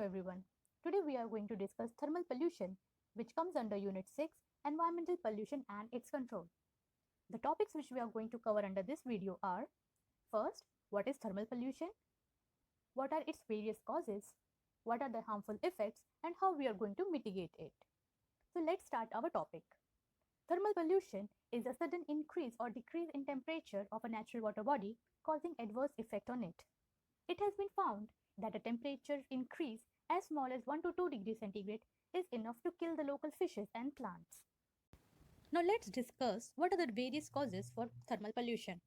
Hello everyone. Today we are going to discuss thermal pollution, which comes under Unit 6, Environmental Pollution and its Control. The topics which we are going to cover under this video are: first, what is thermal pollution? What are its various causes? What are the harmful effects and how we are going to mitigate it? So let's start our topic. Thermal pollution is a sudden increase or decrease in temperature of a natural water body causing adverse effect on it. It has been found that a temperature increase as small as 1 to 2 degrees centigrade is enough to kill the local fishes and plants. Now let's discuss what are the various causes for thermal pollution.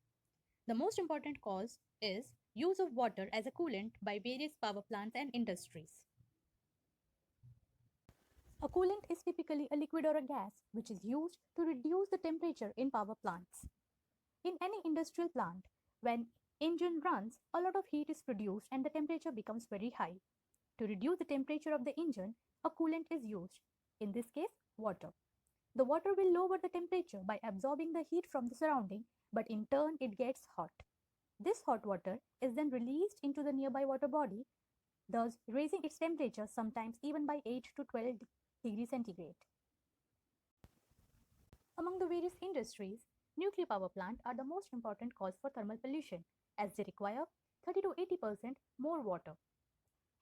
The most important cause is use of water as a coolant by various power plants and industries. A coolant is typically a liquid or a gas which is used to reduce the temperature in power plants. In any industrial plant, when engine runs, a lot of heat is produced and the temperature becomes very high. To reduce the temperature of the engine, a coolant is used, in this case, water. The water will lower the temperature by absorbing the heat from the surrounding, but in turn it gets hot. This hot water is then released into the nearby water body, thus raising its temperature sometimes even by 8 to 12 degrees centigrade. Among the various industries, nuclear power plants are the most important cause for thermal pollution as they require 30 to 80% more water.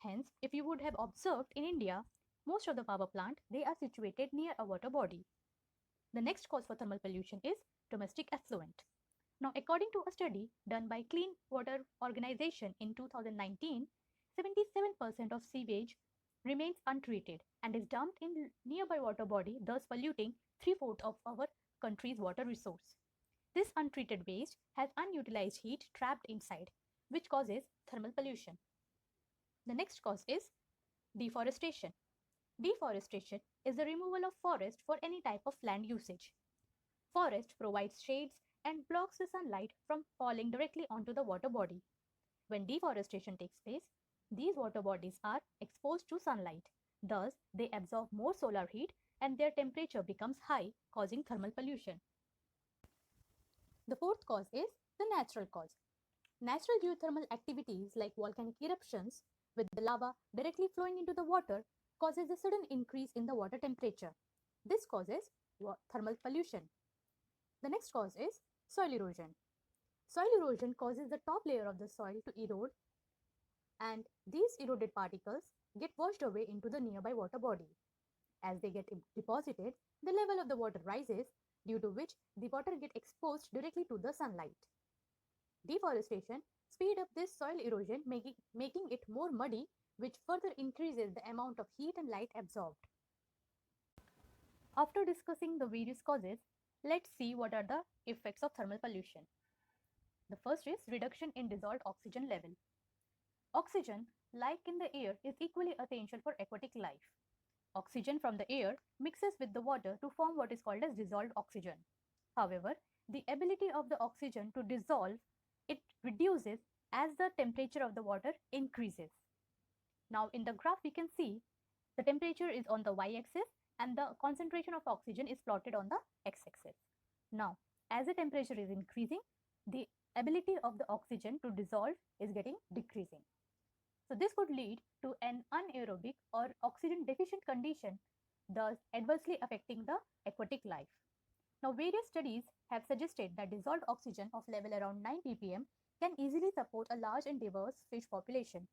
Hence, if you would have observed in India, most of the power plant they are situated near a water body. The next cause for thermal pollution is domestic effluent. Now, according to a study done by Clean Water Organization in 2019, 77% of sewage remains untreated and is dumped in nearby water body, thus polluting 3/4 of our country's water resource. This untreated waste has unutilized heat trapped inside, which causes thermal pollution. The next cause is deforestation. Deforestation is the removal of forest for any type of land usage. Forest provides shades and blocks the sunlight from falling directly onto the water body. When deforestation takes place, these water bodies are exposed to sunlight. Thus, they absorb more solar heat and their temperature becomes high, causing thermal pollution. The fourth cause is the natural cause. Natural geothermal activities like volcanic eruptions with the lava directly flowing into the water causes a sudden increase in the water temperature. This causes thermal pollution. The next cause is soil erosion. Soil erosion causes the top layer of the soil to erode and these eroded particles get washed away into the nearby water body. As they get deposited, the level of the water rises, due to which the water gets exposed directly to the sunlight. Deforestation speeds up this soil erosion, making it more muddy, which further increases the amount of heat and light absorbed. After discussing the various causes, let's see what are the effects of thermal pollution. The first is reduction in dissolved oxygen level. Oxygen, like in the air, is equally essential for aquatic life. Oxygen from the air mixes with the water to form what is called as dissolved oxygen. However, the ability of the oxygen to dissolve it reduces as the temperature of the water increases. Now in the graph we can see the temperature is on the y-axis and the concentration of oxygen is plotted on the x-axis. Now as the temperature is increasing, the ability of the oxygen to dissolve is getting decreasing. So this could lead to an anaerobic or oxygen deficient condition, thus adversely affecting the aquatic life. Now various studies have suggested that dissolved oxygen of level around 9 ppm can easily support a large and diverse fish population.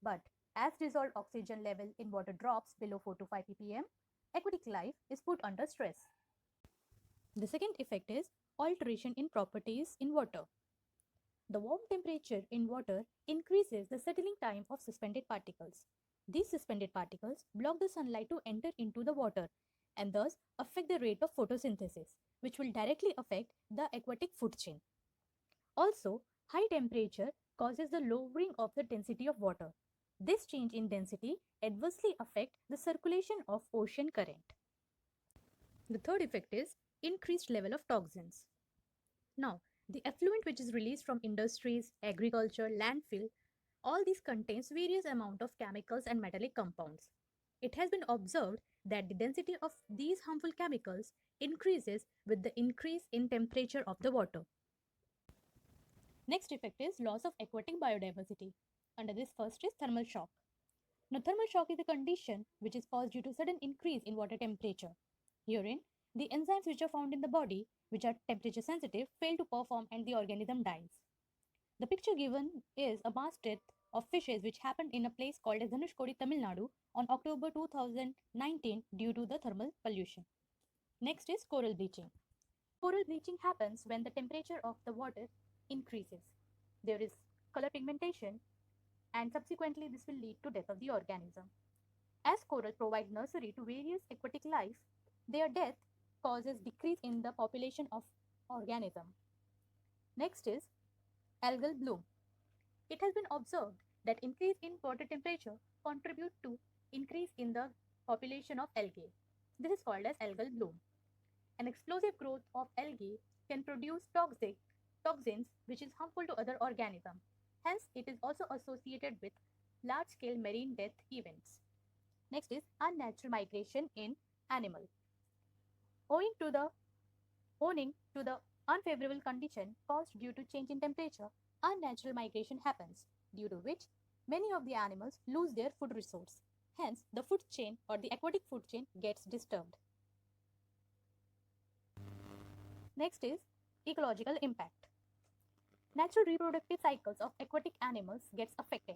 But as dissolved oxygen level in water drops below 4 to 5 ppm, aquatic life is put under stress. The second effect is alteration in properties in water. The warm temperature in water increases the settling time of suspended particles. These suspended particles block the sunlight to enter into the water and thus affect the rate of photosynthesis, which will directly affect the aquatic food chain. Also, high temperature causes the lowering of the density of water. This change in density adversely affects the circulation of ocean current. The third effect is increased level of toxins. Now, the effluent which is released from industries, agriculture, landfill, all these contains various amount of chemicals and metallic compounds. It has been observed that the density of these harmful chemicals increases with the increase in temperature of the water. Next effect is loss of aquatic biodiversity. Under this first is thermal shock. Now, thermal shock is a condition which is caused due to sudden increase in water temperature. Herein, the enzymes which are found in the body, which are temperature sensitive, fail to perform and the organism dies. The picture given is a mass death of fishes which happened in a place called as Dhanushkodi, Tamil Nadu on October 2019 due to the thermal pollution. Next is coral bleaching. Coral bleaching happens when the temperature of the water increases. There is color pigmentation and subsequently this will lead to death of the organism. As coral provide nursery to various aquatic life, their death causes decrease in the population of organism. Next is algal bloom. It has been observed that increase in water temperature contribute to increase in the population of algae. This is called as algal bloom. An explosive growth of algae can produce toxins which is harmful to other organisms. Hence, it is also associated with large-scale marine death events. Next is unnatural migration in animal. Owing to the unfavorable condition caused due to change in temperature, unnatural migration happens, due to which many of the animals lose their food resource. Hence, the food chain or the aquatic food chain gets disturbed. Next is ecological impact. Natural reproductive cycles of aquatic animals gets affected.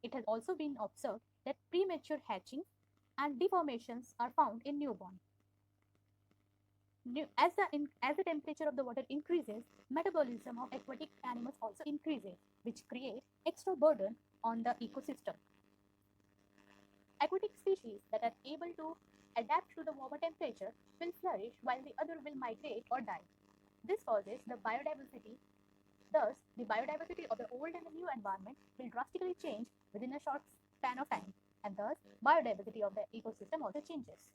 It has also been observed that premature hatching and deformations are found in newborn. As the temperature of the water increases, metabolism of aquatic animals also increases, which create extra burden on the ecosystem. Aquatic species that are able to adapt to the warmer temperature will flourish while the other will migrate or die. This causes the biodiversity. Thus, the biodiversity of the old and the new environment will drastically change within a short span of time, and thus biodiversity of the ecosystem also changes.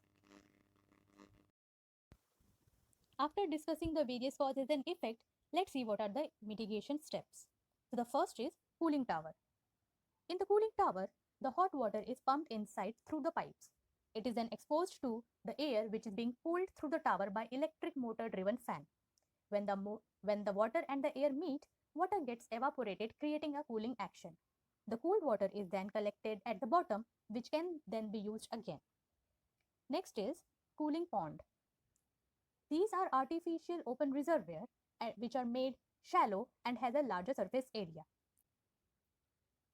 After discussing the various causes and effects, let's see what are the mitigation steps. So the first is cooling tower. In the cooling tower, the hot water is pumped inside through the pipes. It is then exposed to the air which is being cooled through the tower by electric motor driven fan. When the water and the air meet, water gets evaporated, creating a cooling action. The cooled water is then collected at the bottom, which can then be used again. Next is cooling pond. These are artificial open reservoirs which are made shallow and has a larger surface area.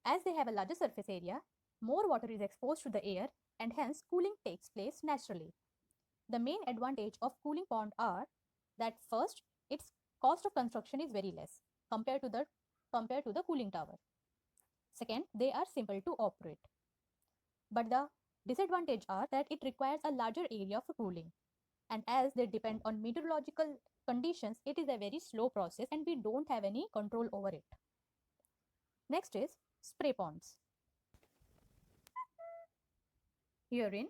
As they have a larger surface area, more water is exposed to the air and hence cooling takes place naturally. The main advantage of cooling pond are that first, its cost of construction is very less compared to the cooling tower. Second, they are simple to operate. But the disadvantage are that it requires a larger area for cooling. And as they depend on meteorological conditions, it is a very slow process and we don't have any control over it. Next is spray ponds. Herein,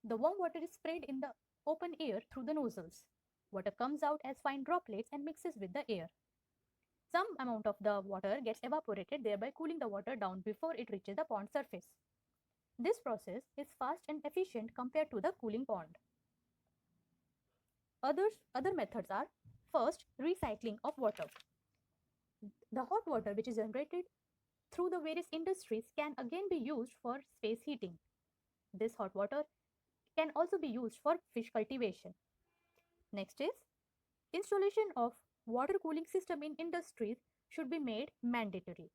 the warm water is sprayed in the open air through the nozzles. Water comes out as fine droplets and mixes with the air. Some amount of the water gets evaporated, thereby cooling the water down before it reaches the pond surface. This process is fast and efficient compared to the cooling pond. Other methods are first, recycling of water. The hot water which is generated through the various industries can again be used for space heating. This hot water can also be used for fish cultivation. Next is installation of water cooling system in industries should be made mandatory.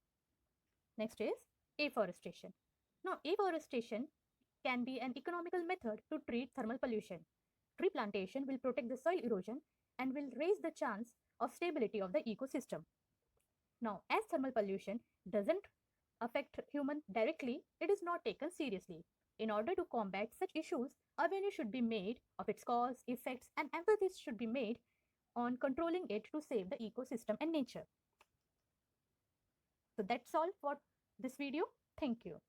Next is afforestation. Now, afforestation can be an economical method to treat thermal pollution. Tree plantation will protect the soil erosion and will raise the chance of stability of the ecosystem. Now, as thermal pollution doesn't affect human directly, it is not taken seriously. In order to combat such issues, awareness should be made of its cause, effects, and emphasis should be made on controlling it to save the ecosystem and nature. So that's all for this video. Thank you.